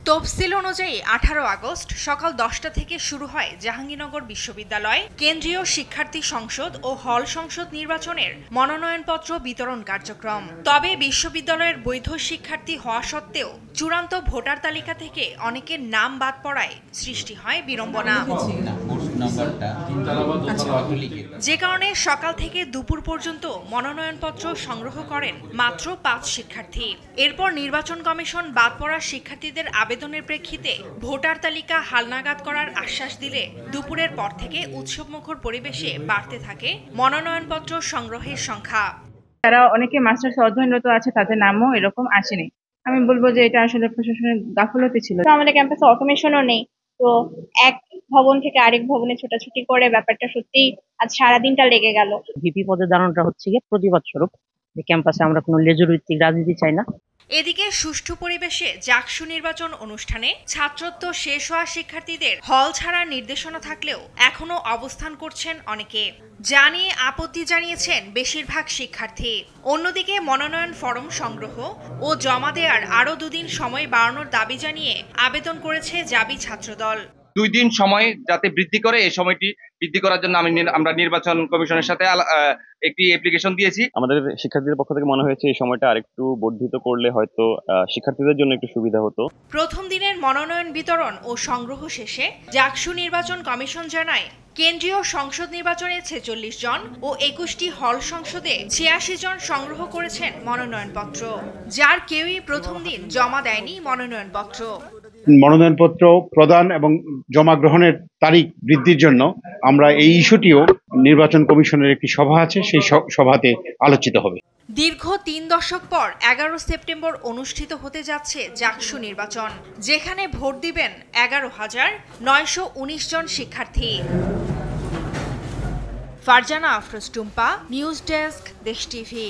তফসিল অনুযায়ী 18 আগস্ট সকাল 10টা থেকে শুরু হয় জাহাঙ্গীরনগর বিশ্ববিদ্যালয় কেন্দ্রীয় শিক্ষার্থী সংসদ ও হল সংসদ নির্বাচনের মনোনয়নপত্র বিতরণ কার্যক্রম। তবে বিশ্ববিদ্যালয়ের বৈধ শিক্ষার্থী হওয়া সত্ত্বেও চূড়ান্ত ভোটার তালিকা থেকে অনেকের নাম বাদ পড়ায় সৃষ্টি হয় বিড়ম্বনা। যে কারণে সকাল থেকে দুপুর পর্যন্ত মনোনয়নপত্র সংগ্রহ করেন মাত্র 5 শিক্ষার্থী। এরপর নির্বাচন কমিশন বাদ পড়া শিক্ষার্থীদের আবেদনের প্রেক্ষিতে ভোটার তালিকা হালনাগাদ করার আশ্বাস দিলে দুপুরের পর থেকে উৎসবমুখর পরিবেশে বাড়তে থাকে মনোনয়নপত্র সংগ্রহের সংখ্যা। তারা অনেকে মাস্টার্স অধ্যয়নরত আছে, তাদের নামও এরকম আসেনি। আমি বলবো যে এটা আসলে প্রশাসনের গাফলতি ছিল। আমাদের ক্যাম্পাসে অটোমেশনও নেই, তো এক ভবন থেকে আরেক ভবনে ছোটাছুটি করে ব্যাপারটা সত্যি আজ সারাদিনটা লেগে গেল। ভিপি পদে দাঁড়ানোটা হচ্ছে গিয়ে প্রতিবাদ স্বরূপ যে ক্যাম্পাসে আমরা কোনো লেজুরভিত্তিক রাজনীতি চাই না। এদিকে সুষ্ঠু পরিবেশে জাকসু নির্বাচন অনুষ্ঠানে ছাত্রত্ব শেষ হওয়া শিক্ষার্থীদের হল ছাড়ার নির্দেশনা থাকলেও এখনো অবস্থান করছেন অনেকে, যা নিয়ে আপত্তি জানিয়েছেন বেশিরভাগ শিক্ষার্থী। অন্যদিকে মনোনয়ন ফরম সংগ্রহ ও জমা দেওয়ার আরও 2 দিন সময় বাড়ানোর দাবি জানিয়ে আবেদন করেছে জাবি ছাত্রদল। 2 দিন সময় যাতে বৃদ্ধি করে, এই সময়টি বৃদ্ধি করার জন্য আমরা নির্বাচন কমিশনের সাথে একটি অ্যাপ্লিকেশন দিয়েছি। আমাদের শিক্ষার্থীদের পক্ষ থেকে মনে হয়েছে এই সময়টা আরেকটু বর্ধিত করলে হয়তো শিক্ষার্থীদের জন্য একটু সুবিধা হতো। প্রথম দিনের মনোনয়ন বিতরণ ও সংগ্রহ শেষে জাকসু নির্বাচন কমিশন জানায় কেন্দ্রীয় সংসদ নির্বাচনে 46 জন ও 21টি হল সংসদে 86 জন সংগ্রহ করেছেন মনোনয়নপত্র, যার কেউই প্রথম দিন জমা দেয়নি মনোনয়নপত্র। মনোনয়নপত্র প্রদান এবং জমা গ্রহণের তারিখ বৃদ্ধির জন্য আমরা এই ইস্যুটিও নির্বাচন কমিশনের একটি সভা আছে, সেই সভাতে আলোচিত হবে। দীর্ঘ 3 দশক পর 11 সেপ্টেম্বর অনুষ্ঠিত হতে যাচ্ছে জাকসু নির্বাচন, যেখানে ভোট দিবেন 11,919 জন শিক্ষার্থী। ফারজানা আফরোজ টুম্পা, নিউজ ডেস্ক, দেশ টিভি।